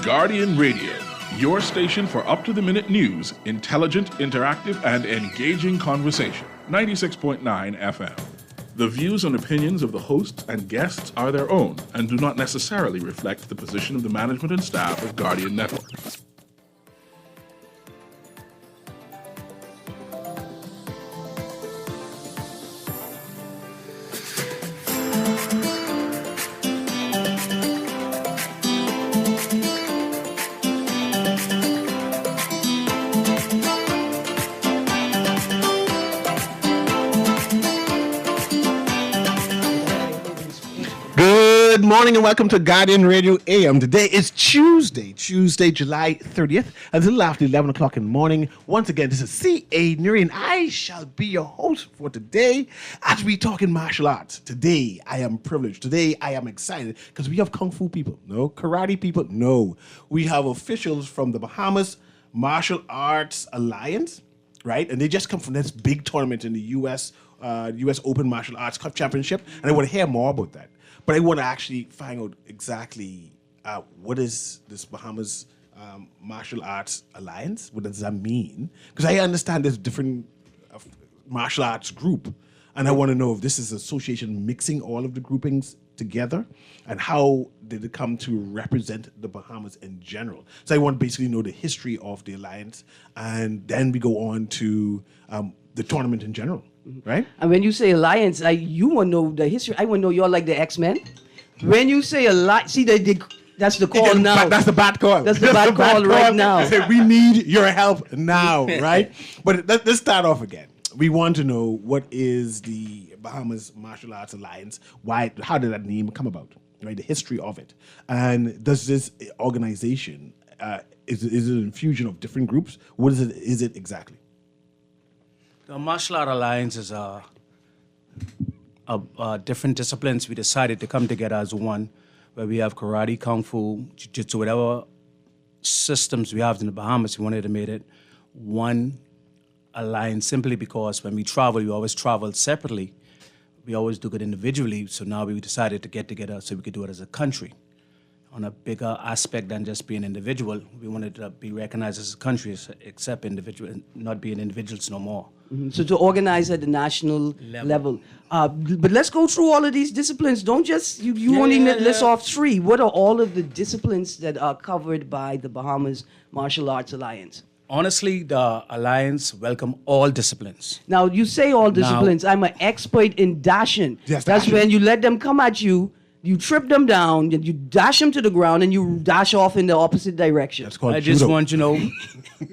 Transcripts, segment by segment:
Guardian Radio, your station for up-to-the-minute news, intelligent, interactive, and engaging conversation. 96.9 FM. The views and opinions of the hosts and guests are their own and do not necessarily reflect the position of the management and staff of Guardian Network. Good morning and welcome to Guardian Radio AM. Today is Tuesday, July 30th, and it's a little after 11 o'clock in the morning. Once again, this is C.A. Newry, and I shall be your host for today as we talk in martial arts. Today, I am privileged. Today, I am excited because we have Kung Fu people. No. Karate people. No. We have officials from the Bahamas Martial Arts Alliance, right? And they just come from this big tournament in the U.S. Open Martial Arts Cup Championship, and I want to hear more about that. But I want to actually find out exactly what is this Bahamas Martial Arts Alliance? What does that mean? Because I understand there's different martial arts group, and I want to know if this is an association mixing all of the groupings together, and how did it come to represent the Bahamas in general? So I want to basically know the history of the alliance, and then we go on to the tournament in general. Right? And when you say alliance, you want to know the history. I want to know you're like the X-Men. When you say alliance, see, that's the call now. That's the bad call. That's the bad call right now. I say, we need your help now, right? But let's start off again. We want to know what is the Bahamas Martial Arts Alliance? How did that name come about? Right? The history of it. And does this organization, is it an infusion of different groups? What is it exactly? The Martial Art Alliance is different disciplines. We decided to come together as one, where we have karate, kung fu, jiu-jitsu, whatever systems we have in the Bahamas. We wanted to make it one alliance simply because when we travel, we always travel separately. We always do it individually. So now we decided to get together so we could do it as a country on a bigger aspect than just being individual. We wanted to be recognized as a country, except individual, not being individuals no more. Mm-hmm. So to organize at the national level. But let's go through all of these disciplines. Don't just, you only list off three. What are all of the disciplines that are covered by the Bahamas Martial Arts Alliance? Honestly, the Alliance welcome all disciplines. Now, you say all disciplines. I'm an expert in dashing. Yes, That's dashing. when you let them come at you, you trip them down, you dash them to the ground, and you dash off in the opposite direction. That's called I judo. just want you to know,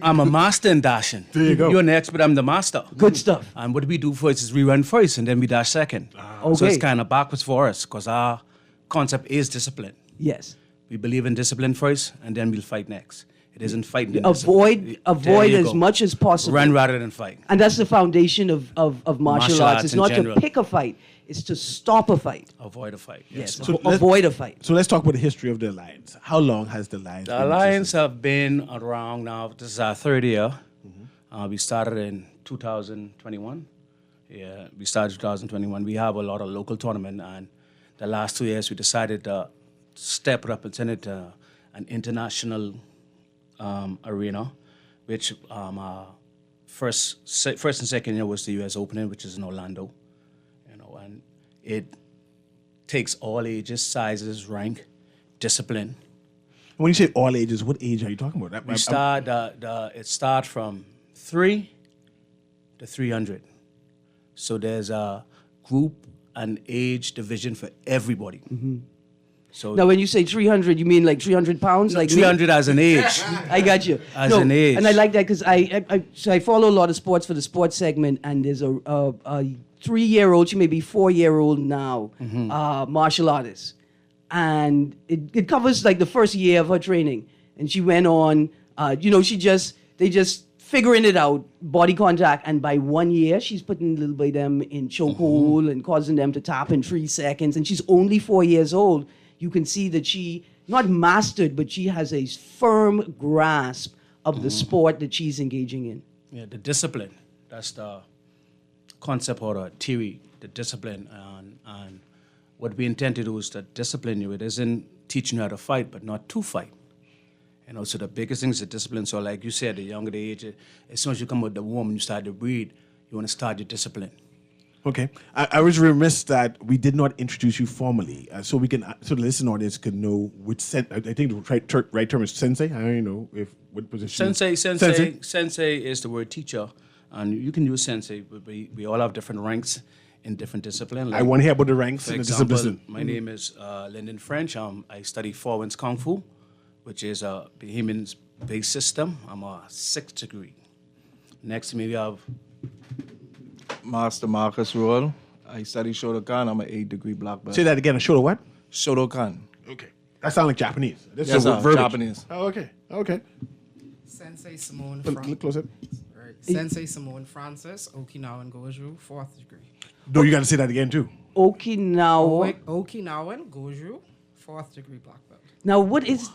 I'm a master in dashing. There you go. You're an expert, I'm the master. Good stuff. And what we do first is we run first, and then we dash second. So Okay. it's kind of backwards for us, because our concept is discipline. Yes. We believe in discipline first, and then we'll fight next. It isn't fighting. Avoid There you as go. much as possible. Run rather than fight. And that's the foundation of martial Martial arts. arts It's in not general. to pick a fight. It's to stop a fight. Avoid a fight. Yes. So let's- Avoid a fight. So let's talk about the history of the alliance. How long has the alliance The been Alliance existing? have been around now. This is our third year. We started in 2021. Yeah, we started 2021. We have a lot of local tournament, and the last 2 years we decided to step it up and send it to an international arena, which first and second year was the U.S. Opening, which is in Orlando, and it takes all ages, sizes, rank, discipline. When you say all ages, what age are you talking about? We start it starts from 3 to 300. So there's a group and age division for everybody. So Now, when you say 300, you mean like 300 pounds? Like me? 300 as an age. I got you. As an age. And I like that because I follow a lot of sports for the sports segment, and there's a 3-year-old, she may be 4-year-old now, martial artist. And it covers like the first year of her training. And she went on, they just figuring it out, body contact. And by 1 year, she's putting little by them in chokehold and causing them to tap in 3 seconds. And she's only 4 years old. You can see that she, not mastered, but she has a firm grasp of the sport that she's engaging in. Yeah, the discipline. That's the concept or the theory, the discipline. And what we intend to do is to discipline you. It isn't teaching you how to fight, but not to fight. So the biggest thing is the discipline. So like you said, the younger the age, as soon as you come out the womb and you start to breathe, you want to start your discipline. Okay. I was remiss that we did not introduce you formally, so we can, so the listening audience could know which I think the right term is sensei. I don't even know what position. Sensei is the word teacher, and you can use sensei, but we all have different ranks in different disciplines. I want to hear about the ranks For in the example, discipline. my name is Lyndon French. I study Four Winds Kung Fu, which is a Bahamian-based system. I'm a 6th degree. Next to me, we have Master Marcus Royal. I study Shotokan. I'm an 8th degree black belt. Say that again. A show what? Shotokan. Okay. That sounds like Japanese. This Yes, is a sir, verbiage. Japanese. Oh, okay. Sensei Simone Look closer. Right. Sensei Simone Francis, Okinawan Goju, 4th degree. No, you got to say that again too. Okinawa. Okinawan Goju, 4th degree black belt. Now, what is...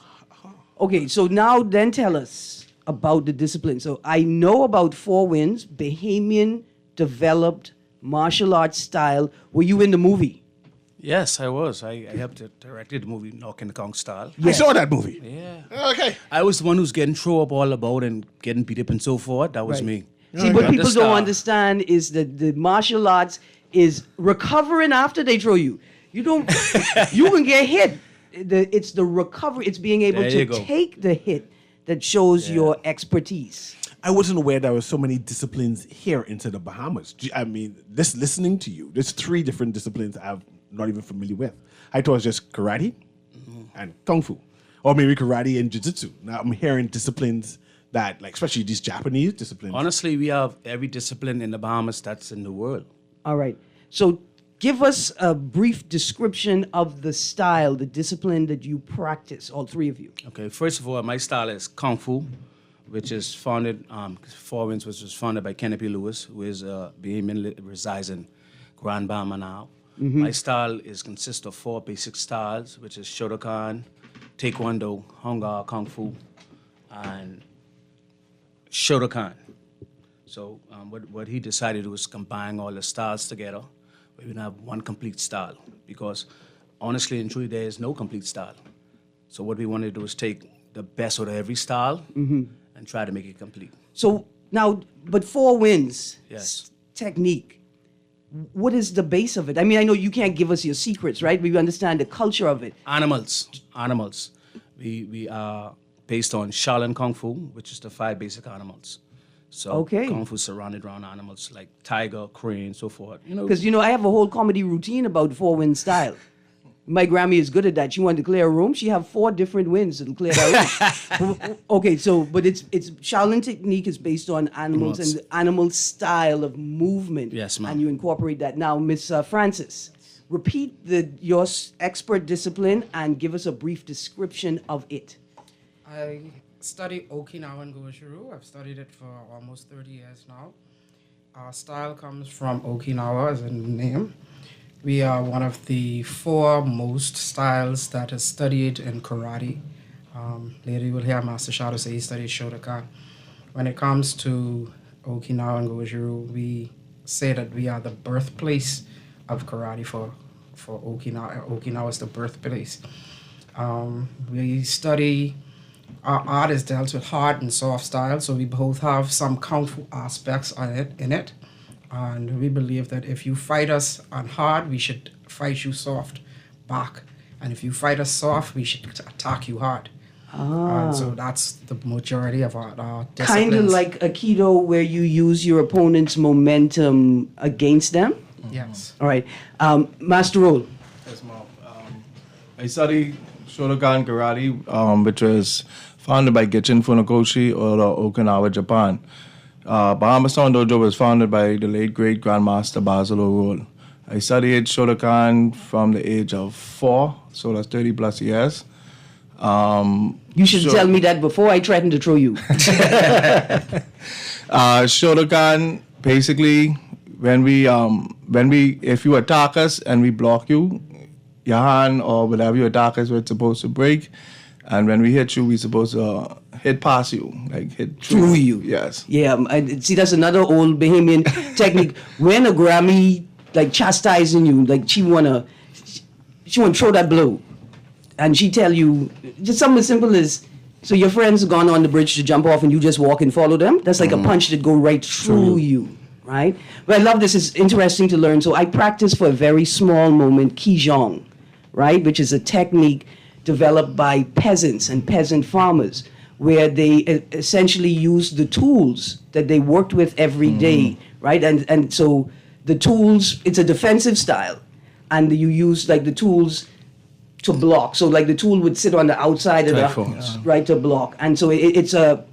Okay, so now then tell us about the discipline. So I know about Four Winds, Bahamian developed martial arts style. Were you in the movie? Yes, I was. I helped direct the movie Knock in the Kong Style. I saw that movie. Yeah. Okay. I was the one who's getting thrown up all about and getting beat up and so forth. That was Right. me. See, what Not the people star. don't understand is that the martial arts is recovering after they throw you. You don't, you can get hit. It's the recovery. It's being able There to you go. take the hit that shows your expertise. I wasn't aware there were so many disciplines here into the Bahamas. I mean, this listening to you, there's 3 different disciplines I'm not even familiar with. I thought it was just karate and kung fu, or maybe karate and jiu-jitsu. Now I'm hearing disciplines that, like, especially these Japanese disciplines. Honestly, we have every discipline in the Bahamas that's in the world. All right. So give us a brief description of the style, the discipline that you practice, all 3 of you. Okay, first of all, my style is Kung Fu, which is founded, Four Winds, which was founded by Kenneth P. Lewis, who is Bahamian, resides in Grand Bahama now. My style consists of 4 basic styles, which is Shotokan, Taekwondo, Hung-Gar, Kung Fu, and Shotokan. So what he decided was combine all the styles together. We would have one complete style, because honestly and truly, there is no complete style. So what we want to do is take the best out of every style and try to make it complete. So now, but Four Winds Yes. technique, what is the base of it? I mean, I know you can't give us your secrets, right? We understand the culture of it. Animals. We are based on Shaolin Kung Fu, which is the 5 basic animals. So Okay. Kung Fu surrounded around animals like tiger, crane, so forth. Because, I have a whole comedy routine about Four Winds style. My Grammy is good at that. She wanted to clear a room. She have 4 different winds to clear that room. Okay, so, but it's Shaolin technique is based on animals and the animal style of movement. Yes, ma'am. And you incorporate that. Now, Miss Francis, repeat your expert discipline and give us a brief description of it. I study Okinawan Goju. I've studied it for almost 30 years now. Our style comes from Okinawa as in the name. We are one of the 4 most styles that is studied in karate. Later you will hear Master Shadow say he studied Shotokan. When it comes to Okinawan Goju, we say that we are the birthplace of karate for Okinawa. Okinawa is the birthplace. We study, our art is dealt with hard and soft style, so we both have some kung fu aspects in it. And we believe that if you fight us on hard, we should fight you soft back. And if you fight us soft, we should attack you hard. And so that's the majority of our disciplines. Kind of like Aikido, where you use your opponent's momentum against them? Yes. All right. Master Roll. Yes, Mom. I study Shotokan Karate, which was founded by Gichin Funakoshi out of Okinawa, Japan. Bahama Stone Dojo was founded by the late great Grandmaster Basil O'Rourke. I studied Shotokan from the age of 4, so that's 30 plus years. You should tell me that before I threaten to throw you. Shotokan, basically, if you attack us and we block you, your hand or whatever you attack us with supposed to break, and when we hit you, we supposed to hit past you, like hit Through you. Yes. Yeah, see, that's another old Bahamian technique. When a Grammy like chastising you, like she wanna throw that blow, and she tell you just something as simple as So your friends have gone on the bridge to jump off and you just walk and follow them? That's like a punch that go right through you, right? But I love this. It's interesting to learn. So I practice for a very small moment, Qigong, right? Which is a technique developed by peasants and peasant farmers where they essentially use the tools that they worked with every day, right? And so the tools, it's a defensive style. And you use like the tools to block. So like the tool would sit on the outside of the right to block. And so it's a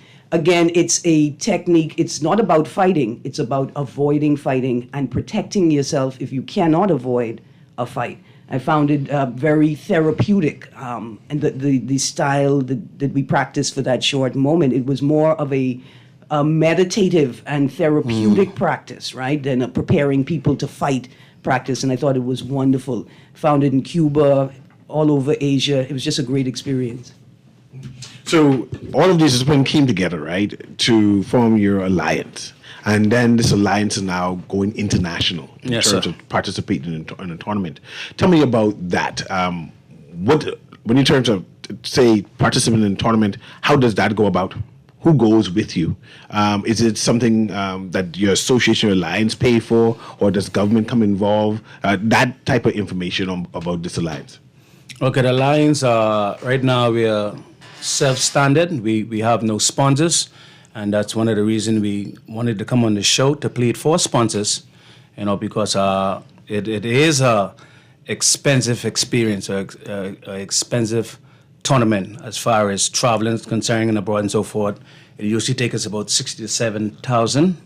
technique. It's not about fighting. It's about avoiding fighting and protecting yourself if you cannot avoid a fight. I found it very therapeutic. And the style that we practiced for that short moment, it was more of a meditative and therapeutic practice, right? Than a preparing people to fight practice. And I thought it was wonderful. Found it in Cuba, all over Asia. It was just a great experience. So all of these disciplines came together, right, to form your alliance. And then this alliance is now going international in Yes, terms sir. of participating in a tournament. Tell me about that. When in terms of, say, participating in a tournament, how does that go about? Who goes with you? Is it something that your association or alliance pay for, or does government come involved? That type of information about this alliance. Okay, the Lions, right now we are self-standard. We have no sponsors, and that's one of the reasons we wanted to come on the show to plead for sponsors, because it is a expensive experience, a expensive tournament as far as traveling is concerned and abroad and so forth. It usually takes us about 60 to 7,000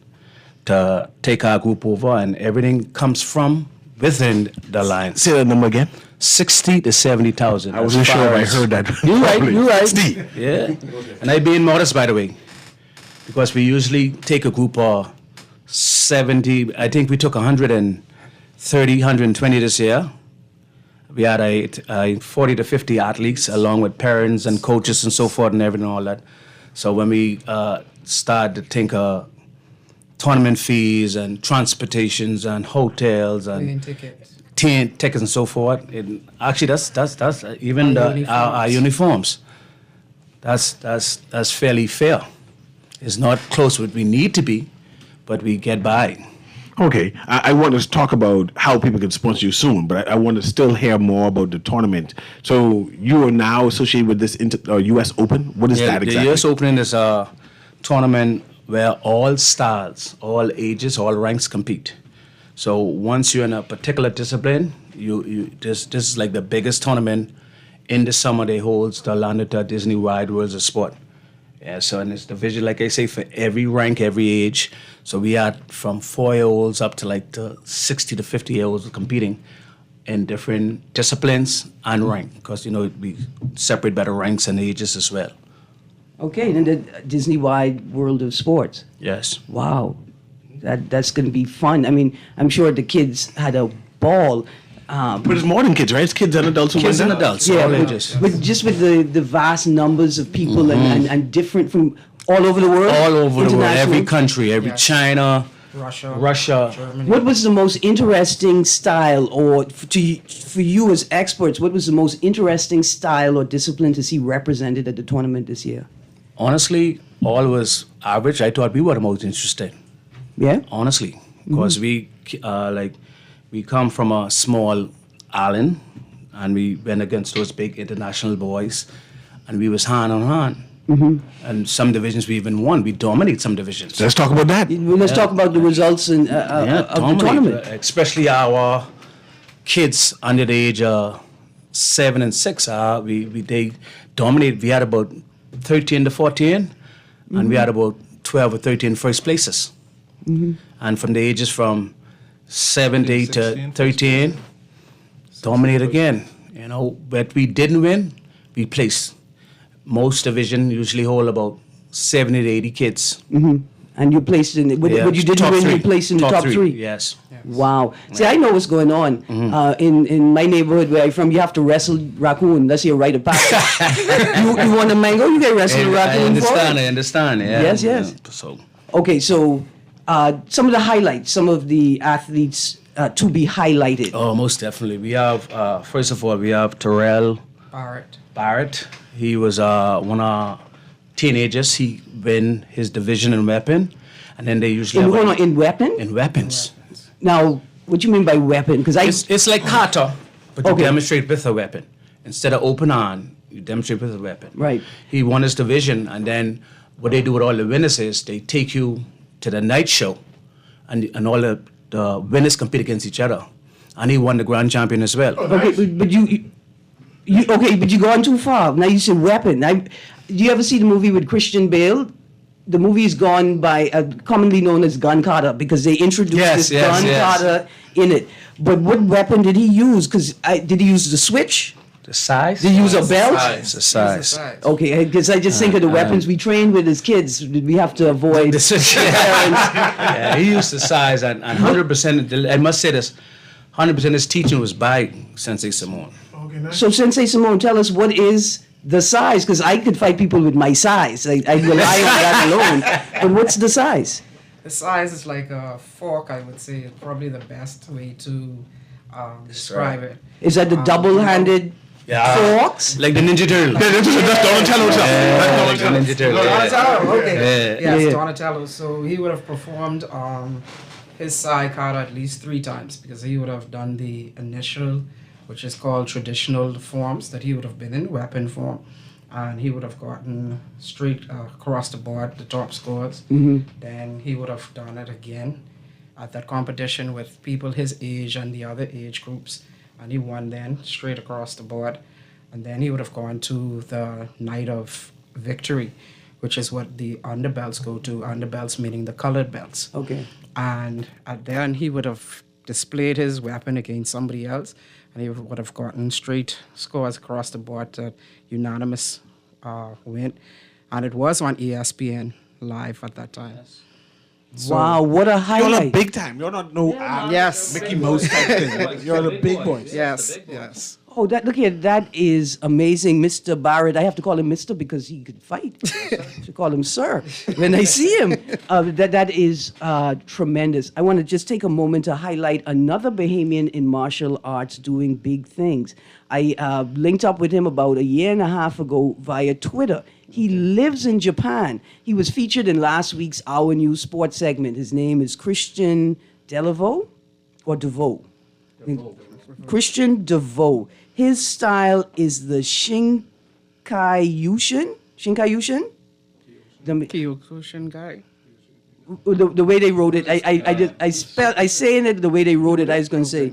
to take our group over, and everything comes from within the Lions. Say that number again. 60 to 70,000. I wasn't sure if I heard that. You're right. Steve. Yeah. And I'm being modest, by the way, because we usually take a group of 70. I think we took 130, 120 this year. We had a 40 to 50 athletes, along with parents and coaches and so forth and everything, all that. So when we start to think of tournament fees and transportations and hotels and Plane tickets. tickets and so forth. Actually, that's even our uniforms. That's fairly fair. It's not close to what we need to be, but we get by. Okay, I want to talk about how people can sponsor you soon, but I want to still hear more about the tournament. So you are now associated with this U.S. Open. What is that exactly? The U.S. Open is a tournament where all styles, all ages, all ranks compete. So once you're in a particular discipline, this is like the biggest tournament in the summer. They holds the Orlando Disney Wide Worlds of Sport. Yeah, so and it's division, like I say, for every rank, every age. So we had from 4-year-olds up to like the 60 to 50-year-olds competing in different disciplines and rank, because we separate by the ranks and ages as well. Okay, then the Disney Wide World of Sports. Yes. Wow, that's going to be fun. I mean, I'm sure the kids had a ball. But it's more than kids, right? It's kids and adults who Kids win and that? adults, all ages. With the vast numbers of people and different from all over the world. All over the world, international. every country, every Yes. China, Russia. Germany. What was the most interesting style, or for you as experts, what was the most interesting style or discipline to see represented at the tournament this year? Honestly, all was average. I thought we were the most interested. Yeah? Honestly, because we come from a small island, and we went against those big international boys, and we was hand on hand. And some divisions we even won. We dominate some divisions. Let's talk about that. Well, let's talk about the results of the tournament. Especially our kids under the age of 7 and 6. They dominated. We had about 13 to 14, and we had about 12 or 13 first places. And from the ages from 7 to 8 to 16, 13, dominate again. But we didn't win, we placed. Most division usually hold about 70 to 80 kids. And you placed in what you didn't Top win, three. you placed in the top three. Yes. Wow. See, I know what's going on. In my neighborhood where I'm from, you have to wrestle raccoon. That's your rite of passage. you want a mango, you get wrestled a raccoon for it. I understand. Yeah. Yes, yes. So Okay, so some of the highlights, some of the athletes to be highlighted. Oh, most definitely. We have, first of all, we have Terrell Barrett. Barrett. He was one of teenagers, he win his division in weapon, and then they usually In, have hold on, in weapon? in weapons. Now, what do you mean by weapon? Because It's like kata, but you Okay. demonstrate with a weapon. Instead of open on, you demonstrate with a weapon. Right. He won his division, and then what they do with all the winners is they take you to the night show, and all the winners compete against each other. And he won the grand champion as well. Okay, but you gone too far. Now you said weapon. Do you ever see the movie with Christian Bale? The movie is gone by commonly known as Gun Kata because they introduced this Gun Kata in it. But what weapon did he use? Because did he use the switch? The size? Did he use a belt? It's the size. Okay, because I just think of the weapons we trained with as kids. We have to avoid. Yeah, he used the size, and 100%, I must say this, 100% his teaching was by Sensei Simone. So Sensei Simone, tell us what is the size? Because I could fight people with my size. I rely on that alone. But what's the size? The size is like a fork, I would say, is probably the best way to describe it. Is that the double-handed forks? Like the Ninja Turtle. That's Donatello. Like the Ninja Turtle. Donatello, okay. Yes, Yeah. Donatello. So he would have performed his Sai kata at least 3 times because he would have done the initial, which is called traditional forms, that he would have been in weapon form. And he would have gotten straight across the board the top scores. Then he would have done it again at that competition with people his age and the other age groups. And he won then straight across the board. And then he would have gone to the night of victory, which is what the underbelts go to. Underbelts meaning the colored belts. Okay. And then he would have displayed his weapon against somebody else, and he would have gotten straight scores across the board, unanimous win. And it was on ESPN live at that time. So- Wow, what a You're highlight. not big time. You're not no Yes. Mickey Mouse type thing. You're the big boys. Yes, yes. Oh, look here, that is amazing. Mr. Barrett, I have to call him Mr. because he could fight. I should call him Sir when I see him. That is tremendous. I want to just take a moment to highlight another Bahamian in martial arts doing big things. I linked up with him about a year and a half ago via Twitter. He lives in Japan. He was featured in last week's Our News Sports segment. His name is Christian Delaveau or DeVoe? Christian DeVoe. His style is the Shinkayushin? Shinkayushin? Kyokushin guy. The way they wrote it, I saying it the way they wrote it, I was going to say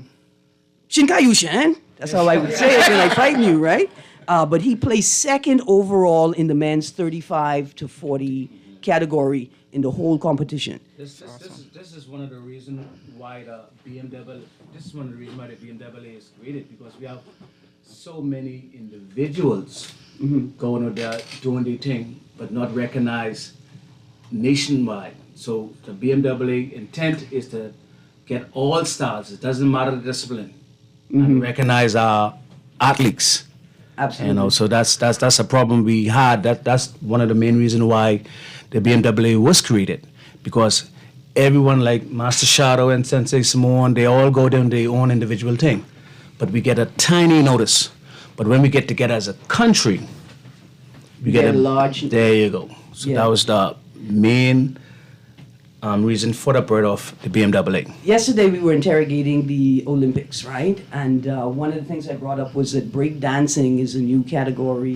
Shinkayushin. That's how I would say it when I fight you, right? But he placed second overall in the men's 35 to 40 category in the whole competition. This is one of the reasons why the BMW. This is one of the reasons why the BMW is created, because we have so many individuals going out there doing their thing, but not recognized nationwide. So the BMW intent is to get all stars. It doesn't matter the discipline, and recognize our athletes. Absolutely. You know, so that's a problem we had. That's one of the main reasons why the BMW was created, because everyone like Master Shadow and Sensei Simone, they all go down their own individual thing, but we get a tiny notice. But when we get together as a country, we get Get large. There you go. So Yeah. that was the main reason for the birth of the BMW. Yesterday we were interrogating the Olympics, right? And one of the things I brought up was that break dancing is a new category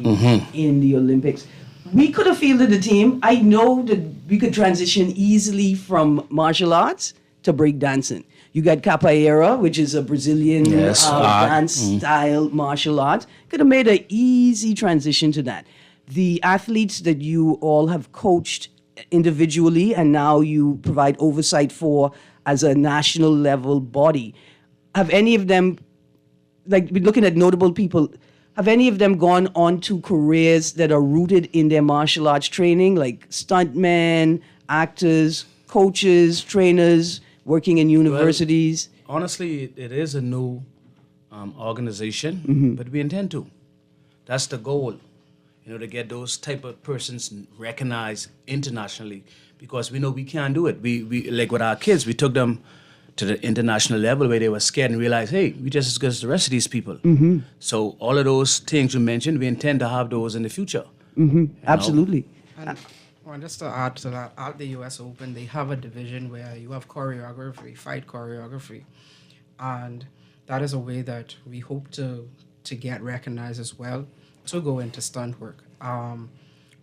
in the Olympics. We could have fielded the team. I know that we could transition easily from martial arts to break dancing. You got capoeira, which is a Brazilian Yes, dance style martial art. Could have made an easy transition to that. The athletes that you all have coached individually and now you provide oversight for as a national level body, have any of them, like we're looking at notable people, have any of them gone on to careers that are rooted in their martial arts training, like stuntmen, actors, coaches, trainers, working in universities? Honestly, it is a new organization, but we intend to. That's the goal, to get those type of persons recognized internationally, because we know we can't do it. We like with our kids, we took them to the international level where they were scared and realized, hey, we just as good as the rest of these people. So all of those things you mentioned, we intend to have those in the future. Absolutely. And well, just to add to that, at the U.S. Open, they have a division where you have choreography, fight choreography, and that is a way that we hope to get recognized as well, to go into stunt work.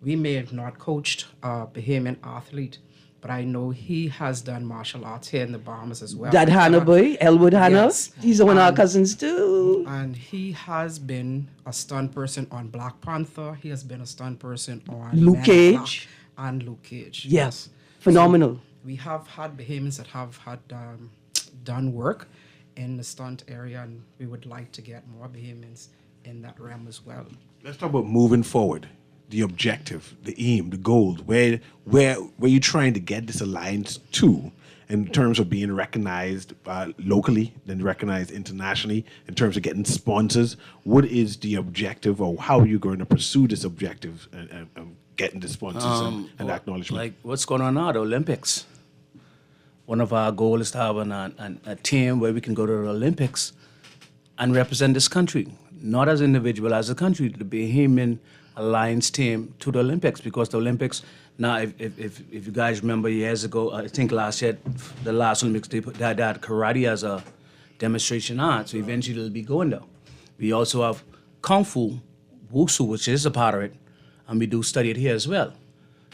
We may have not coached a Bahamian athlete, but I know he has done martial arts here in the Bahamas as well. That Hannah boy, Elwood Hannah, Yes. he's one of our cousins too. And he has been a stunt person on Black Panther. He has been a stunt person on Luke Men in Cage. Black and Luke Cage. Yes, phenomenal. We have had Bahamians that have had done work in the stunt area, and we would like to get more Bahamians in that realm as well. Let's talk about moving forward. The objective, the aim, the goal. Where you trying to get this alliance to in terms of being recognized locally, then recognized internationally, in terms of getting sponsors? What is the objective, or how are you going to pursue this objective and getting the sponsors and acknowledgement? Like what's going on now, the Olympics. One of our goals is to have a team where we can go to the Olympics and represent this country, not as an individual, as a country, the Bahamian Alliance team to the Olympics, because the Olympics, now if you guys remember years ago, I think last year, the last Olympics, they had karate as a demonstration art, so eventually it'll be going there. We also have Kung Fu, Wushu, which is a part of it, and we do study it here as well.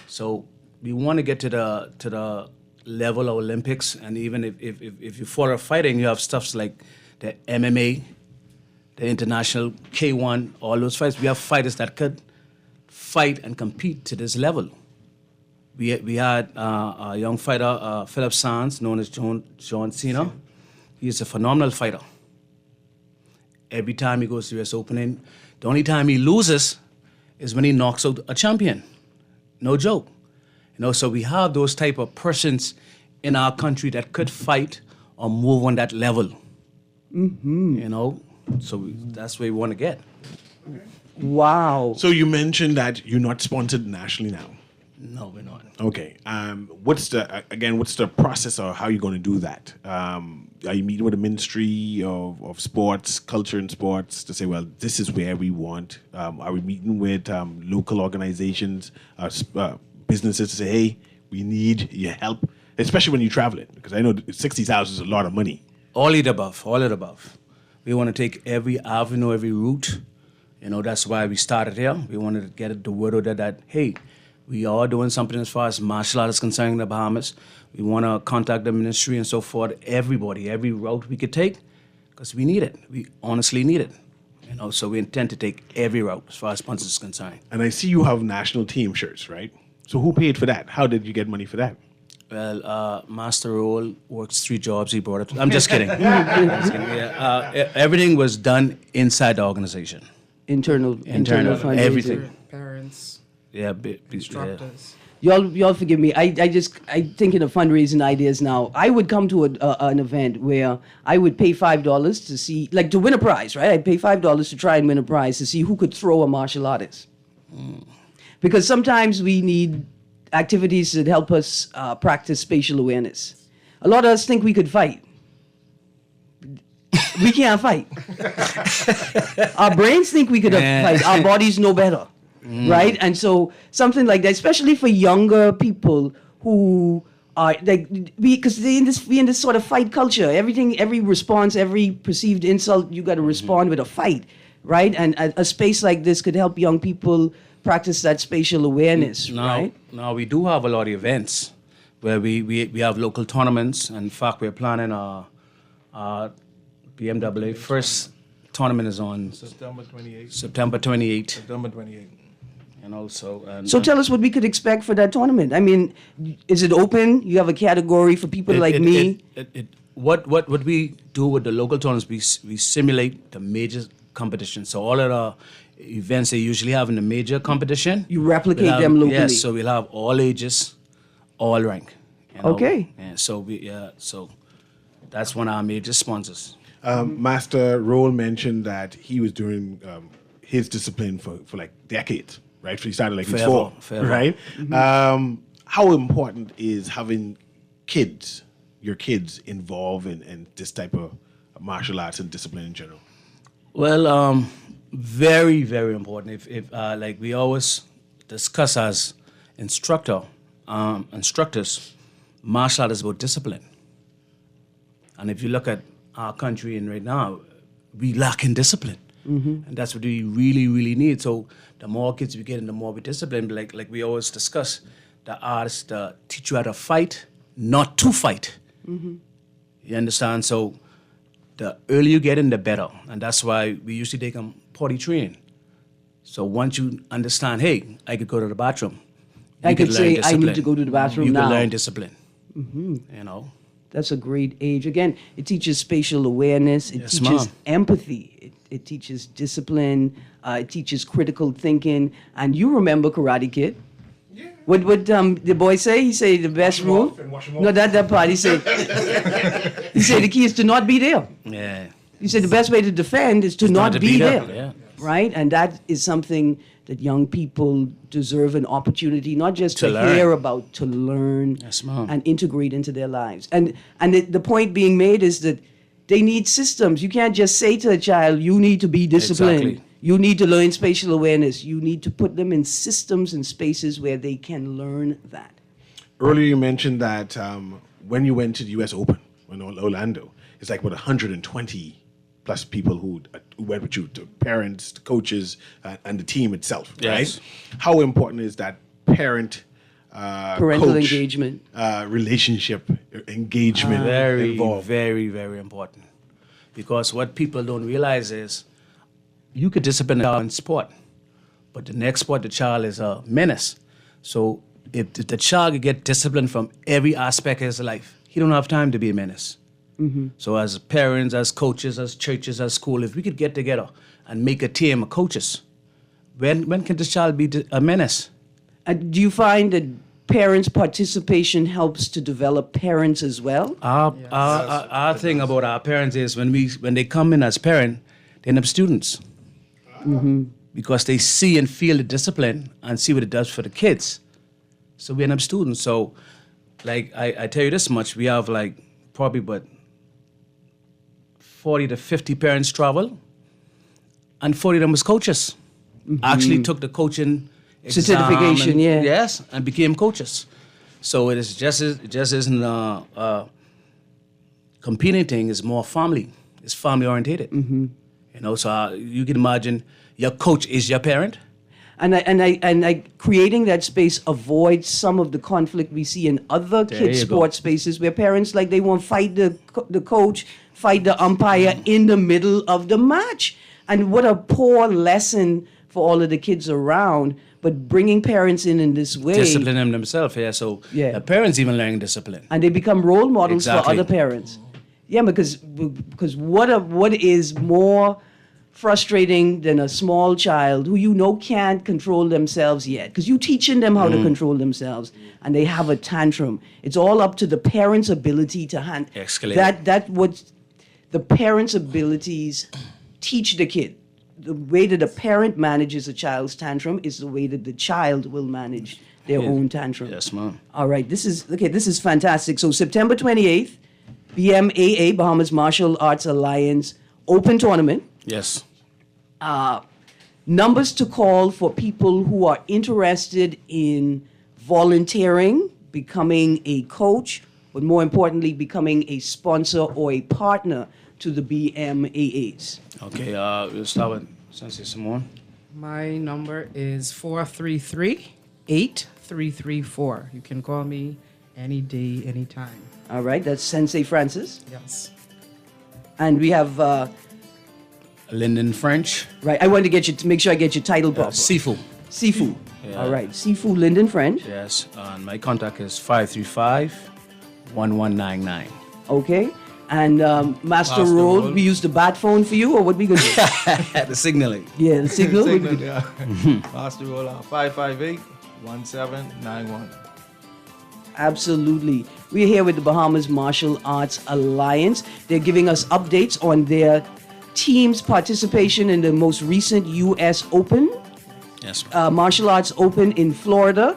So we want to get to the level of Olympics, and even if you follow fighting, you have stuffs like the MMA, the international K1, all those fights. We have fighters that could fight and compete to this level. We had a young fighter, Philip Sands, known as John Cena. He's a phenomenal fighter. Every time he goes to US Open, the only time he loses is when he knocks out a champion. No joke. So we have those type of persons in our country that could fight or move on that level. So that's where we want to get. Wow. So you mentioned that you're not sponsored nationally now. No, we're not. Okay. What's the process, or how are you going to do that? Are you meeting with the Ministry of Sports, Culture and Sports to say, well, this is where we want? Are we meeting with local organizations, businesses to say, hey, we need your help, especially when you're traveling? Because I know 60,000 is a lot of money. All of the above. We want to take every avenue, every route. That's why we started here. We wanted to get the word out there that, hey, we are doing something as far as martial arts is concerned in the Bahamas. We want to contact the ministry and so forth, everybody, every route we could take, because we need it. We honestly need it. So we intend to take every route as far as sponsors is concerned. And I see you have national team shirts, right? So who paid for that? How did you get money for that? Well, Master Roll works 3 jobs. He brought it. I'm just kidding. Yeah, everything was done inside the organization. Internal fundraising. Everything. Parents, Yeah, instructors. Y'all forgive me. I thinking of fundraising ideas now. I would come to an event where I would pay $5 to see, like, to win a prize, right? I'd pay $5 to try and win a prize to see who could throw a martial artist. Because sometimes we need activities that help us practice spatial awareness. A lot of us think we could fight. We can't fight. Our brains think we could fight. Our bodies know better, right? And so something like that, especially for younger people who are like, because we in this sort of fight culture. Every response, every perceived insult, you got to respond with a fight, right? And a space like this could help young people practice that spatial awareness, right? Now we do have a lot of events where we have local tournaments. In fact, we're planning our BMW first tournament is on September 28th. September 28th. September 28th. So tell us what we could expect for that tournament. I mean, is it open? You have a category for people like me? What we do with the local tournaments, we simulate the major competition. So all of the events they usually have in the major competition, You replicate them locally. Yes, so we'll have all ages, all rank. Okay. And so so that's one of our major sponsors. Master Roll mentioned that he was doing his discipline for like decades, right? So he started like he's Forever, 4, forever. right? How important is having your kids involved in this type of martial arts and discipline in general? Well, very, very important. If like we always discuss as instructors, martial art is about discipline. And if you look at our country and right now, we lack in discipline. And that's what we really, really need. So the more kids we get and the more we discipline, like we always discuss, the arts teach you how to fight, not to fight. You understand? So the earlier you get in, the better. And that's why we usually take them potty train. So once you understand, hey, I could go to the bathroom. I you could learn say, I discipline. need to go to the bathroom You now. can learn discipline. You know? That's a great age. Again, it teaches spatial awareness. It Yes, teaches ma'am. empathy. It teaches discipline. It teaches critical thinking. And you remember Karate Kid? Yeah. What the boy say? He say the best him rule. off and wash him No, off. that part. He said. He said the key is to not be there. Yeah. He said the best way to defend is to not to be beat there. up, yeah. Right? And that is something that young people deserve an opportunity, not just To to learn. hear about, to learn Yes, ma'am. and integrate into their lives. And the point being made is that they need systems. You can't just say to a child, you need to be disciplined. Exactly. You need to learn spatial awareness. You need to put them in systems and spaces where they can learn that. Earlier, you mentioned that when you went to the U.S. Open in Orlando, it's like what 120 plus people who went with you, the parents, the coaches, and the team itself. Yes. Right? How important is that Parental coach, engagement. relationship engagement Very, involved? very, very important. Because what people don't realize is you could discipline a child in sport, but the next sport, the child is a menace. So if the child could get discipline from every aspect of his life, he don't have time to be a menace. So as parents, as coaches, as churches, as school, if we could get together and make a team of coaches, when can this child be a menace? Do you find that parents' participation helps to develop parents as well? Our thing about our parents is when they come in as parent, they end up students. Because they see and feel the discipline and see what it does for the kids. So we end up students. So like I tell you this much, we have like probably but 40 to 50 parents travel, and 40 of them was coaches. Actually took the coaching exam Certification, and- yeah. Yes, and became coaches. So it just isn't competing thing. Is more family. It's family orientated. You know, so you can imagine your coach is your parent. And I creating that space avoids some of the conflict we see in other There kids' you go. sports spaces where parents like they won't fight the coach, fight the umpire in the middle of the match. And what a poor lesson for all of the kids around. But bringing parents in this way, Discipline them themselves, yeah. So Yeah. the parents even learning discipline. and they become role models for Exactly. other parents. Yeah, because what is more frustrating than a small child who you know can't control themselves yet? Because you're teaching them how to control themselves, and they have a tantrum. It's all up to the parent's ability to handle Escalate. that. What the parent's abilities teach the kid. The way that a parent manages a child's tantrum is the way that the child will manage their own tantrum. Yes, ma'am. All right, this is fantastic. So September 28th, BMAA, Bahamas Martial Arts Alliance Open Tournament. Yes. Numbers to call for people who are interested in volunteering, becoming a coach, but more importantly, becoming a sponsor or a partner to the BMAAs. Okay, we'll start with Sensei Simone. My number is 433-8334. You can call me any day, anytime. All right, that's Sensei Francis. Yes. And we have, Lyndon French. right, I wanted to make sure I get your title proper. Sifu. Sifu. Yeah. All right, Sifu Lyndon French. Yes. And my contact is 535-1199. Okay. And Master Master Roll, Roll. we use the bat phone for you, or what we gonna do? The signaling. Yeah, the signal. what we Signal, gonna yeah. Master roll on 558-1791. Absolutely. We're here with the Bahamas Martial Arts Alliance. They're giving us updates on their team's participation in the most recent U.S. Open, Yes. Martial Arts Open in Florida.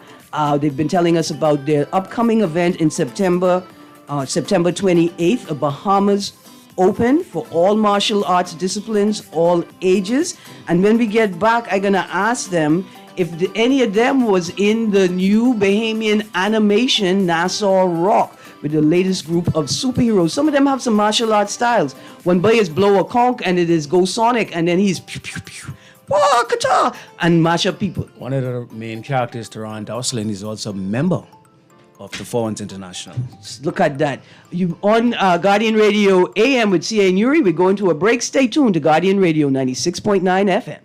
They've been telling us about their upcoming event in September 28th, a Bahamas Open for all martial arts disciplines, all ages. And when we get back, I'm going to ask them any of them was in the new Bahamian animation Nassau Rock with the latest group of superheroes. Some of them have some martial arts styles. One boy is blow a conch and it is go Sonic, and then he's pew pew pew, wah, ka-cha, and mash up people. One of the main characters, Teron Dowslin, is also a member of the Foreigners International. Look at that. You on Guardian Radio AM with CA Newry. We're going to a break. Stay tuned to Guardian Radio 96.9 FM.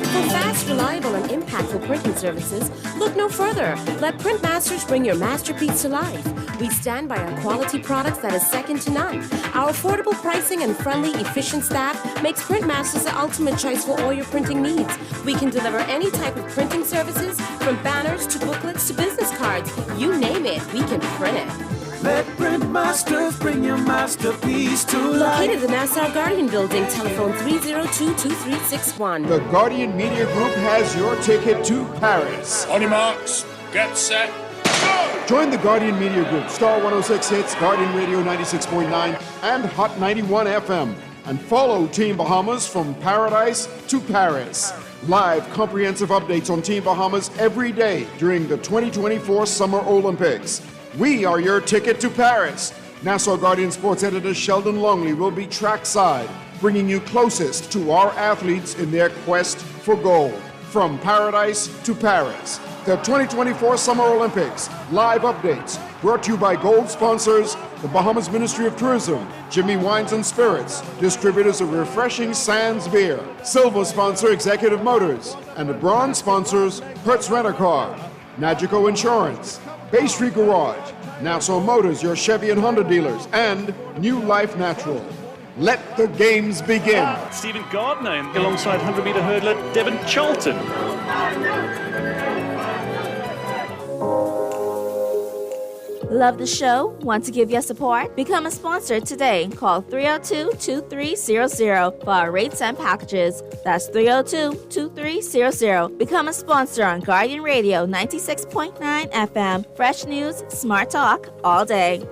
For fast, reliable, and impactful printing services, look no further. Let Printmasters bring your masterpiece to life. We stand by our quality products that is second to none. Our affordable pricing and friendly, efficient staff makes Printmasters the ultimate choice for all your printing needs. We can deliver any type of printing services, from banners to booklets to business cards. You name it, we can print it. Let Printmasters bring your masterpiece to life. Located in the Nassau Guardian Building, telephone 302-2361. The Guardian Media Group has your ticket to Paris. On your marks, get set, go! Join the Guardian Media Group, Star 106 Hits, Guardian Radio 96.9, and Hot 91 FM. And follow Team Bahamas from paradise to Paris. Live comprehensive updates on Team Bahamas every day during the 2024 Summer Olympics. We are your ticket to Paris. Nassau Guardian Sports Editor Sheldon Longley will be trackside, bringing you closest to our athletes in their quest for gold. From paradise to Paris. The 2024 Summer Olympics. Live updates brought to you by gold sponsors, the Bahamas Ministry of Tourism, Jimmy Wines and Spirits, distributors of refreshing Sands beer, silver sponsor Executive Motors, and the bronze sponsors Hertz Rent-A-Car, Nagico Insurance, Bay Street Garage, Nassau Motors, your Chevy and Honda dealers, and New Life Natural. Let the games begin. Stephen Gardner alongside 100-meter hurdler Devon Charlton. Love the show? Want to give your support? Become a sponsor today. Call 302-2300 for our rates and packages. That's 302-2300. Become a sponsor on Guardian Radio 96.9 FM. Fresh news, smart talk, all day.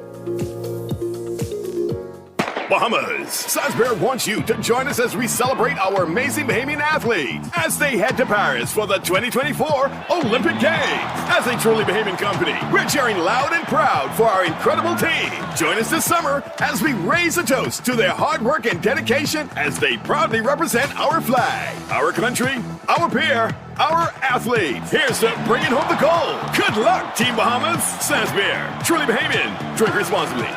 Bahamas. Salisbury wants you to join us as we celebrate our amazing Bahamian athletes as they head to Paris for the 2024 Olympic Games. As a truly Bahamian company, we're cheering loud and proud for our incredible team. Join us this summer as we raise a toast to their hard work and dedication as they proudly represent our flag, our country, our peer, our athletes. Here's to bringing home the gold. Good luck, Team Bahamas. Salisbury, truly Bahamian. Drink responsibly.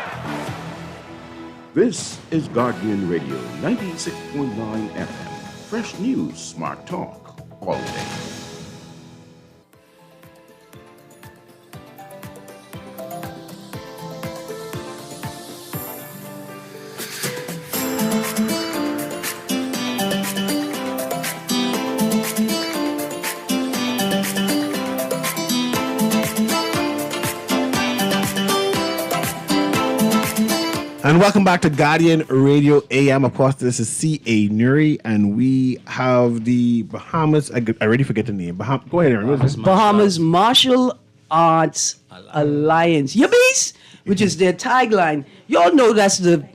This is Guardian Radio 96.9 FM. Fresh news, smart talk, all day. And welcome back to Guardian Radio AM. Of course, this is CA Newry, and we have the Bahamas. I already forget the name. Go ahead, Aaron. Bahamas Martial Arts Alliance. Yabbies! Which is their tagline. You all know that's the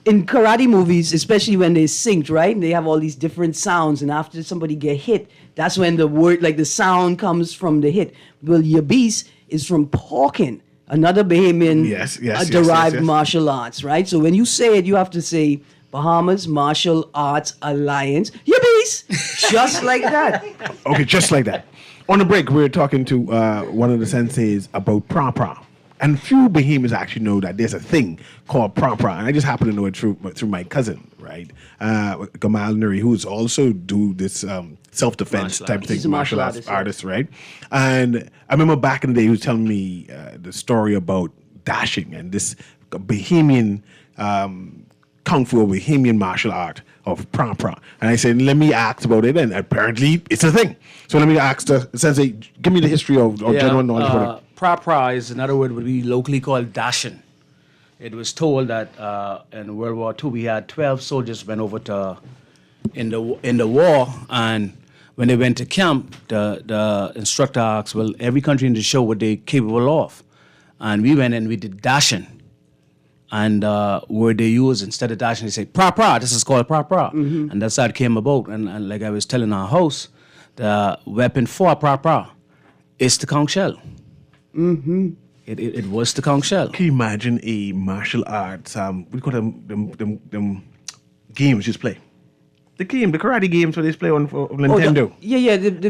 in karate movies, especially when they synced, right? And they have all these different sounds, and after somebody get hit, that's when the word, like the sound comes from the hit. Well, Yabbies is from Porkin, another Bahamian derived martial arts, right? So when you say it, you have to say Bahamas Martial Arts Alliance. Yippies! Just like that. Okay, just like that. On the break, we were talking to one of the senseis about pra-pra. And few Bahamians actually know that there's a thing called pra-pra. And I just happen to know it through my cousin, right? Gamal Nuri, who's also do this self-defense type thing. He's a martial artist, right? And I remember back in the day, he was telling me the story about dashing and this Bahamian kung fu, Bahamian martial art of pra-pra. And I said, let me ask about it. And apparently, it's a thing. So let me ask the sensei, give me the history of general knowledge about it. Pra-pra is another word would be locally called dashing. It was told that in World War II we had 12 soldiers went over to in the war, and when they went to camp, the instructor asked, well, every country in the show what they capable of, and we went and we did dashing, And word they use, instead of dashing, they say, pra, this is called pra. And that's how it came about. And like I was telling our host, the weapon for pra is the conch shell. It was the conch shell. Can you imagine a martial arts, we call them games you just play? The karate games where they play on for Nintendo.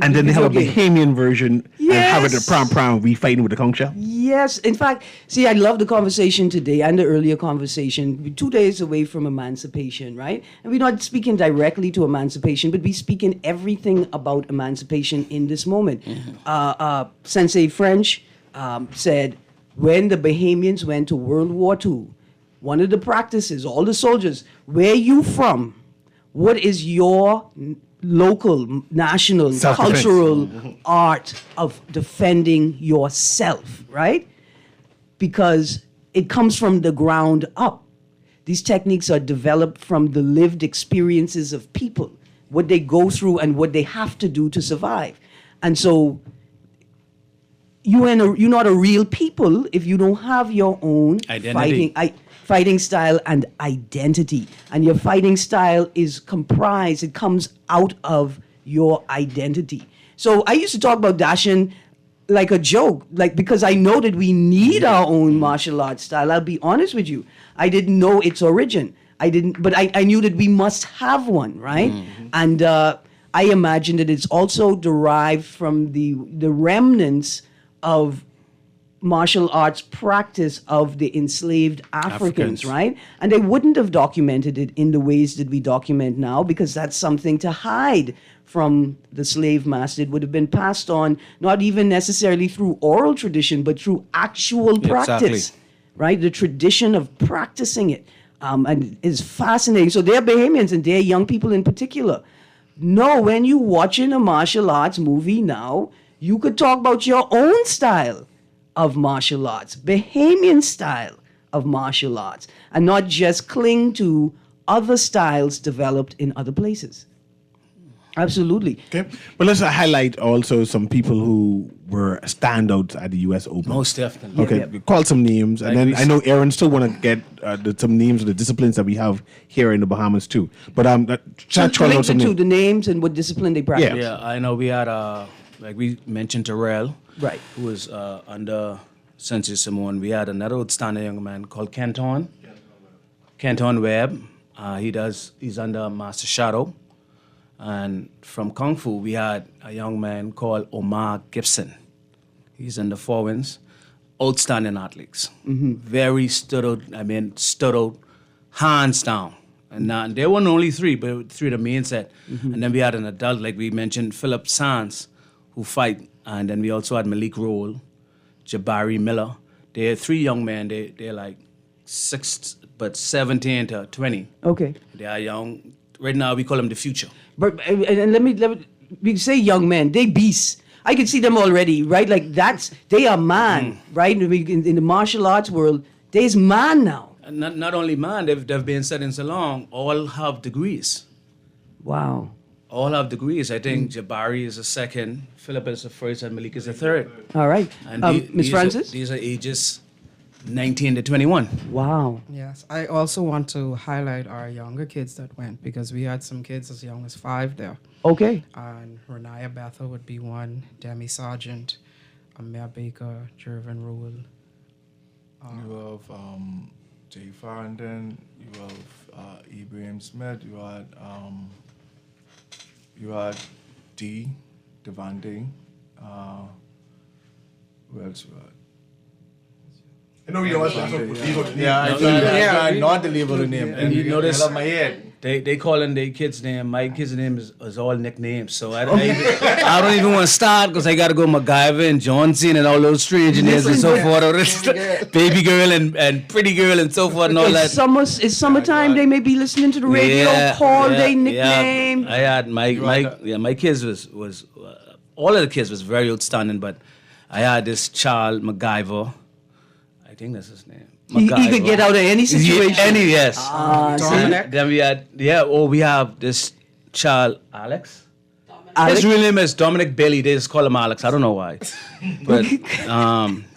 And then they have a Bahamian version and have it the prom, we fighting with the conch shell. Yes. In fact, see, I love the conversation today and the earlier conversation. We're 2 days away from emancipation, right? And we're not speaking directly to emancipation, but we're speaking everything about emancipation in this moment. Sensei French said, when the Bahamians went to World War II, one of the practices, all the soldiers, where you from? What is your local, national, cultural art of defending yourself, right? Because it comes from the ground up. These techniques are developed from the lived experiences of people, what they go through and what they have to do to survive. And so you're not a real people if you don't have your own fighting style and identity. And your fighting style is comprised, it comes out of your identity. So I used to talk about dashing like a joke, because I know that we need our own martial arts style. I'll be honest with you. I didn't know its origin. But I knew that we must have one, right? And I imagine that it's also derived from the remnants of martial arts practice of the enslaved Africans, right? And they wouldn't have documented it in the ways that we document now because that's something to hide from the slave master. It would have been passed on, not even necessarily through oral tradition, but through actual practice, right? The tradition of practicing it. And it's fascinating. So they're Bahamians and they're young people in particular. No, when you're watching a martial arts movie now, you could talk about your own style of martial arts, Bahamian style of martial arts, and not just cling to other styles developed in other places. Absolutely. Okay. But let's highlight also some people who were standouts at the U.S. Open. Most definitely. Okay. Call some names. And then I know Aaron still want to get some names of the disciplines that we have here in the Bahamas too. But the names and what discipline they practice. Yeah, I know we had, like we mentioned Terrell. Right. Who was under Sensei Simone. We had another outstanding young man called Kenton Webb. He's under Master Shadow. And from Kung Fu, we had a young man called Omar Gibson. He's in the Four Winds. Outstanding athletes. Very stood out, hands down. And there weren't only three, but three of the main set. And then we had an adult, like we mentioned, Philip Sands, who fight. And then we also had Malik Roll, Jabari Miller. They're three young men. They're like 17 to 20. Okay. They are young. Right now, we call them the future. But and let me we say young men. They beasts. I can see them already, right? Like they are man, right? In the martial arts world, there's man now. And not only man, they've been studying so long. All have degrees. Wow. All have degrees. I think Jabari is the second, Philip is the first, and Malik is the third. All right. And Ms. Francis? These are ages 19 to 21. Wow. Yes. I also want to highlight our younger kids that went because we had some kids as young as 5 there. Okay. And Renaya Bethel would be one, Demi Sargent, Amir Baker, Jervin Rule. You have Jay Farrington, you have Ibrahim Smith, you had Devante. Who else you had? I know you also I not to leave out the name. And you notice my head. They calling their kid's name. My kid's name is all nicknames. So I don't even want to start because I got to go MacGyver and Johnson and all those strange names and so forth. Baby girl and pretty girl and so forth and all that. It's summertime. They may be listening to the radio. Call their nickname. I had my kids was all of the kids was very outstanding, but I had this child MacGyver. I think that's his name. He could get out of any situation. Yes. Dominic. Then we have this child, Alex. His real name is Dominic Bailey. They just call him Alex. I don't know why. But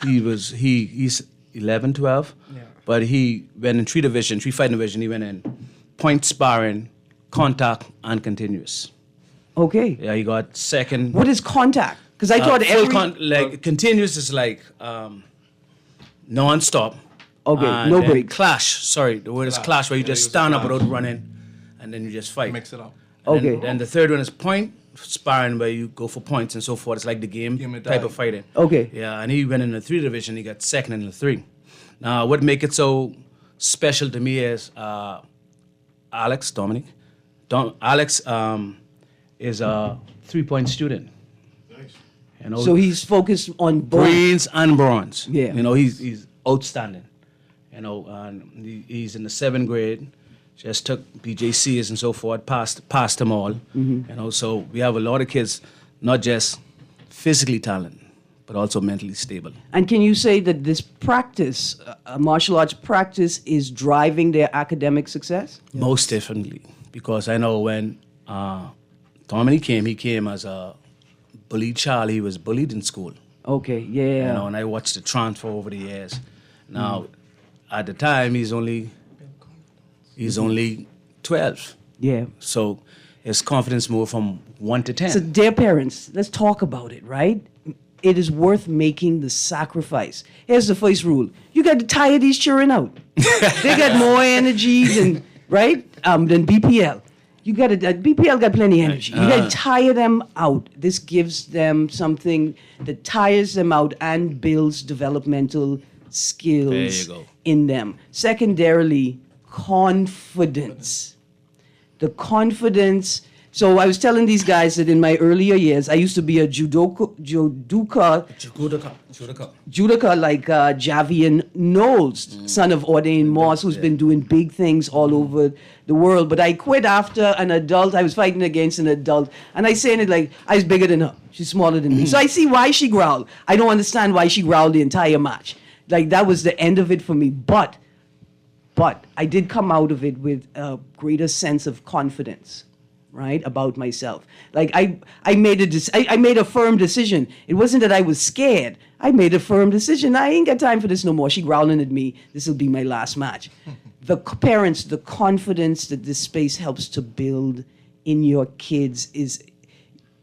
he's 11, 12. Yeah. but he went in three fighting division. He went in point sparring, contact, and continuous. Okay. Yeah, he got second. What is contact? Because I thought continuous is like non-stop. Okay, and no then break. Clash. Sorry, the word is clash, where you just stand up without running, and then you just fight. Mix it up. Okay. Then the third one is point sparring, where you go for points and so forth. It's like the game type of fighting. Okay. Yeah, and he went in the 3 division. He got second in the 3. Now, what make it so special to me is Alex Dominic. Alex is a 3-point student. Nice. You know, So he's focused on both. greens and bronze. Yeah. You know, he's outstanding. You know, and he's in the 7th grade. Just took BJCs and so forth, passed them all. You know, so we have a lot of kids, not just physically talented, but also mentally stable. And can you say that this practice, martial arts practice, is driving their academic success? Most definitely, because I know when Dominic came, he came as a bullied child. He was bullied in school. Okay, yeah. You know, and I watched the transfer over the years. Now, at the time, he's only 12. Yeah. So his confidence moved from 1 to 10. So, dear parents, let's talk about it, right? It is worth making the sacrifice. Here's the first rule: you got to tire these children out. They got more energy than than BPL. You got to BPL got plenty of energy. You got to tire them out. This gives them something that tires them out and builds developmental skills in them. Secondarily, confidence. The confidence. So I was telling these guys that in my earlier years, I used to be a judoka like Javian Knowles, son of Ordain Moss, who's been doing big things all over the world. But I quit after an adult. I was fighting against an adult. And I saying it like, I was bigger than her. She's smaller than me. So I see why she growled. I don't understand why she growled the entire match. Like, that was the end of it for me. But I did come out of it with a greater sense of confidence, right, about myself. Like, I made a firm decision. It wasn't that I was scared. I made a firm decision. I ain't got time for this no more. She growling at me. This will be my last match. The parents, the confidence that this space helps to build in your kids is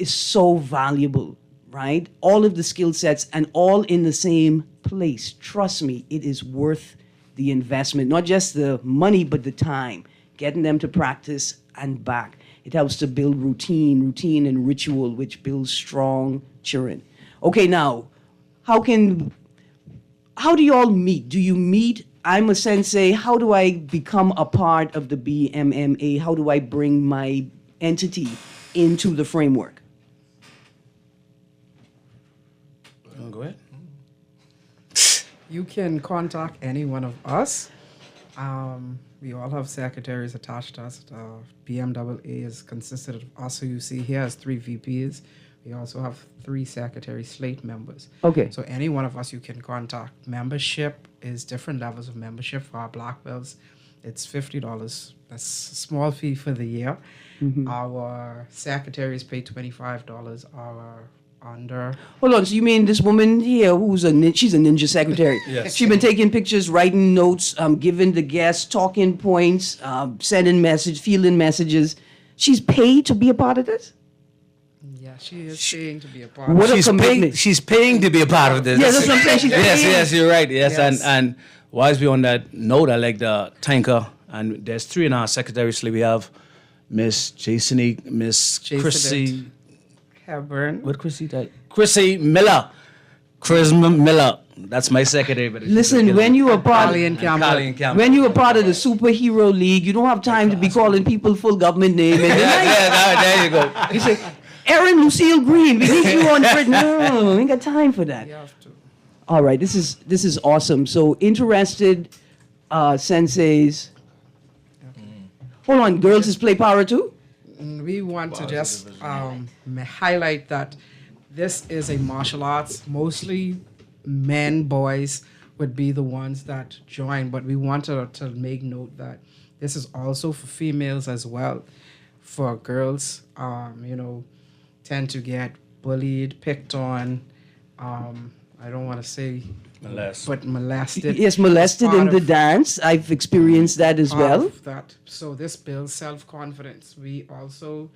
so valuable, right? All of the skill sets and all in the same place. Trust me, it is worth the investment. Not just the money, but the time. Getting them to practice and back. It helps to build routine and ritual, which builds strong children. Okay, now, how do you all meet? Do you meet? I'm a sensei. How do I become a part of the BMMA? How do I bring my entity into the framework? Go ahead. You can contact any one of us. We all have secretaries attached to us. BMAA is consisted of us, who you see here as 3 VPs. We also have 3 secretary slate members. Okay. So any one of us you can contact. Membership is different levels of membership. For our black belts, it's $50. That's a small fee for the year. Our secretaries pay $25. Our under. Hold on, so you mean this woman here who's she's a ninja secretary? Yes. She's been taking pictures, writing notes, giving the guests talking points, sending fielding messages. She's paid to be a part of this? Yeah, she is paying to be a part What of a commitment. She's paying to be a part of this. Yeah, that's what I'm saying. She's paying. Yes, you're right. Yes, Yes. and whilst we on that note, I like the tanker, and there's 3 in our secretaries. We have Miss Jasonique, Miss Chrissy. Hepburn. What Chrissy that? Chrissy Miller. Chris Miller. That's my secretary. But Listen, when you are part Colleen Campbell. when you are part of the superhero league, you don't have time to be calling people full government name. And there you go. you say, Erin Lucille Green, we need you on Britain. No, we ain't got time for that. You have to. All right, this is awesome. So interested senseis. Hold on, girls is play power too? We want to just highlight that this is a martial arts. Mostly men, boys would be the ones that join, but we wanted to make note that this is also for females as well. For girls, tend to get bullied, picked on. I don't want to say but molested. Yes, molested in the dance. I've experienced that as well. So this builds self-confidence. We also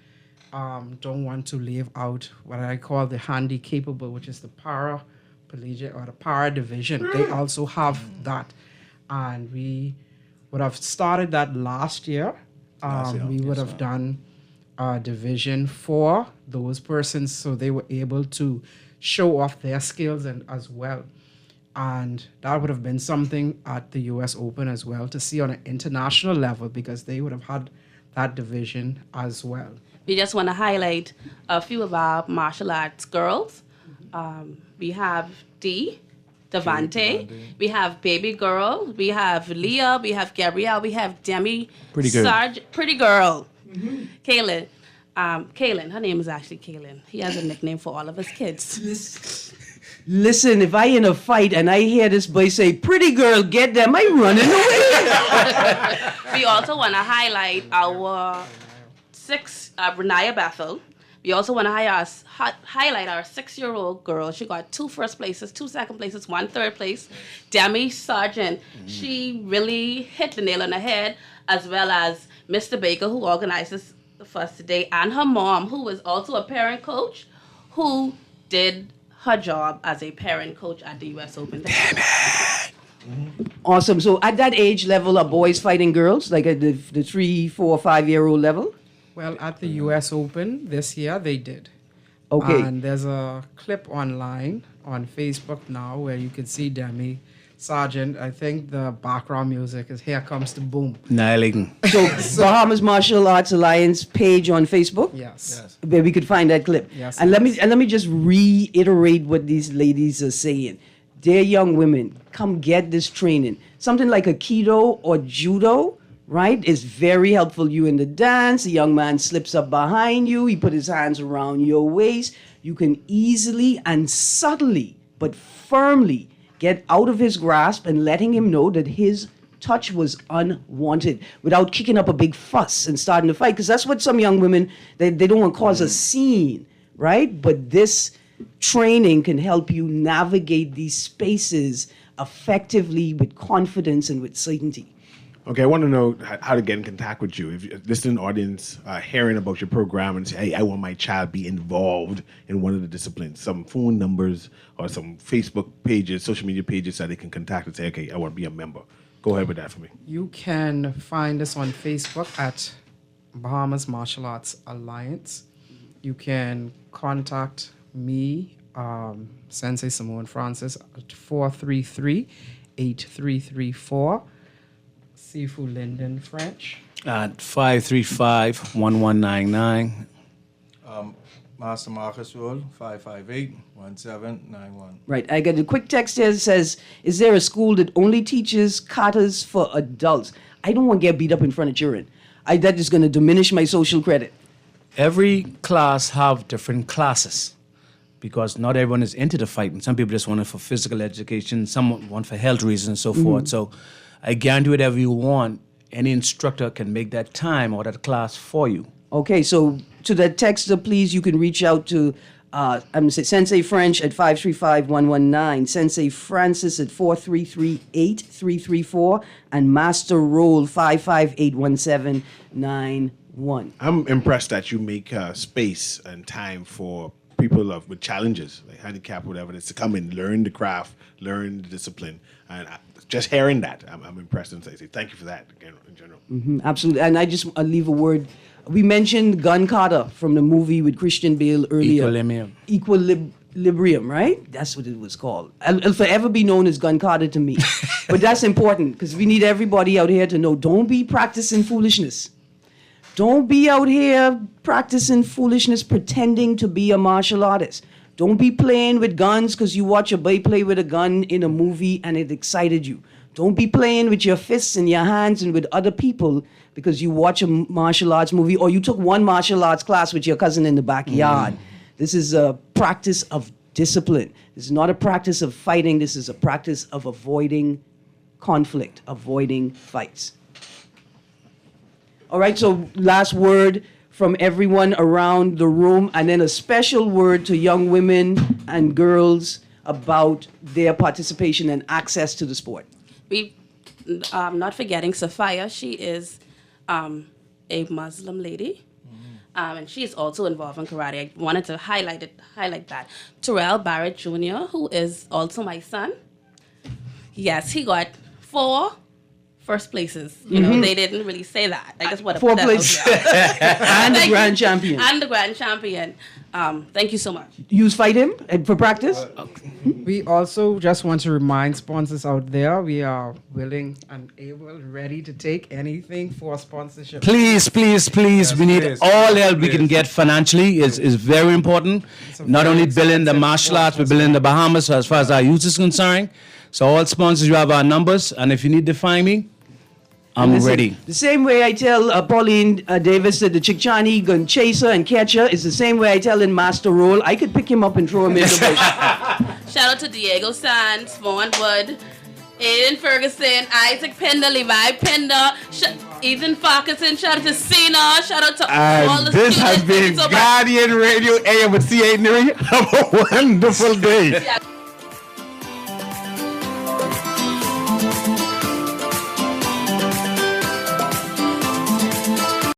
don't want to leave out what I call the handy capable, which is the paraplegic or the para division. They also have that. And we would have started that last year. We would have done a division for those persons so they were able to show off their skills and as well. And that would have been something at the US Open as well to see on an international level because they would have had that division as well. We just want to highlight a few of our martial arts girls. We have Devante, we have Baby Girl, we have Leah, we have Gabrielle, we have Demi. Pretty girl. Pretty Girl. Kaylin. Kaylin, her name is actually Kaylin. He has a nickname for all of his kids. Listen, if I in a fight and I hear this boy say, "Pretty girl, get them," I running away. We also want to highlight our Renaya Bethel. We also want to highlight our 6-year-old girl. She got 2 first places, 2 second places, 1 third place. Demi Sargent. She really hit the nail on the head, as well as Mr. Baker, who organizes for us today, and her mom, who is also a parent coach, who did her job as a parent coach at the US Open. Damn it! Awesome. So at that age level, are boys fighting girls, like at the 3, 4, 5-year-old level? Well, at the US Open this year, they did. Okay. And there's a clip online on Facebook now where you can see Demi Sargent. I think the background music is Here Comes the Boom. Annihilating. So Bahamas Martial Arts Alliance page on Facebook? Yes. Where we could find that clip. Yes, And let me just reiterate what these ladies are saying. They're young women. Come get this training. Something like Aikido or Judo, right, is very helpful. You in the dance, a young man slips up behind you, he put his hands around your waist. You can easily and subtly, but firmly, get out of his grasp and letting him know that his touch was unwanted without kicking up a big fuss and starting to fight. Because that's what some young women, they don't want to cause a scene, right? But this training can help you navigate these spaces effectively with confidence and with certainty. Okay, I want to know how to get in contact with you. If this is an audience hearing about your program and say, hey, I want my child be involved in one of the disciplines, some phone numbers or some Facebook pages, social media pages that they can contact and say, okay, I want to be a member. Go ahead with that for me. You can find us on Facebook at Bahamas Martial Arts Alliance. You can contact me, Sensei Simone Francis, at 433-8334. Sifu Linden French. At 535-1199. Master Marcus Roll, 558-1791. Right. I got a quick text here that says, is there a school that only teaches katas for adults? I don't want to get beat up in front of children. That is going to diminish my social credit. Every class have different classes because not everyone is into the fighting. Some people just want it for physical education. Some want for health reasons and so forth. So I guarantee whatever you want, any instructor can make that time or that class for you. Okay, so to that texter, please, you can reach out to Sensei French at 535-119, Sensei Francis at 433-8334, and Master Roll 558-1791. I'm impressed that you make space and time for people with challenges, like handicap, whatever it is, to come and learn the craft, learn the discipline. And just hearing that, I'm impressed, and I say thank you for that again, in general. Absolutely. And I just leave a word. We mentioned gun kata from the movie with Christian Bale earlier. Equilibrium, right? That's what it was called. It'll forever be known as gun kata to me. But that's important because we need everybody out here to know, don't be practicing foolishness. Don't be out here practicing foolishness pretending to be a martial artist. Don't be playing with guns because you watch a boy play with a gun in a movie and it excited you. Don't be playing with your fists in your hands and with other people because you watch a martial arts movie or you took one martial arts class with your cousin in the backyard. This is a practice of discipline. This is not a practice of fighting. This is a practice of avoiding conflict, avoiding fights. All right, so last word from everyone around the room, and then a special word to young women and girls about their participation and access to the sport. We, not forgetting Sophia, she is a Muslim lady. And she is also involved in karate. I wanted to highlight that. Terrell Barrett Jr., who is also my son. Yes, he got 4 first places. You know, they didn't really say that. I just want to 4 put that places. out there. And the grand champion. And the grand champion. Thank you so much. You fight him for practice? We also just want to remind sponsors out there, we are willing and able, ready to take anything for sponsorship. Please. We need all help we can get financially. Is very important. Not only building the martial arts, but building the Bahamas as far as our youth is concerned. So all sponsors, you have our numbers, and if you need to find me, I'm ready. The same way I tell Pauline Davis that the Chickchani gun chaser and catcher is the same way I tell in Master Roll. I could pick him up and throw him in the bush. Shout out to Diego Sands, Vaughn Wood, Aiden Ferguson, Isaac Pender, Levi Pender, Ethan Farquharson. Shout out to Cena. Shout out to all the This students. has been Thank you so much. Guardian Radio AM with C.A. Newry. Have a wonderful day. Yeah.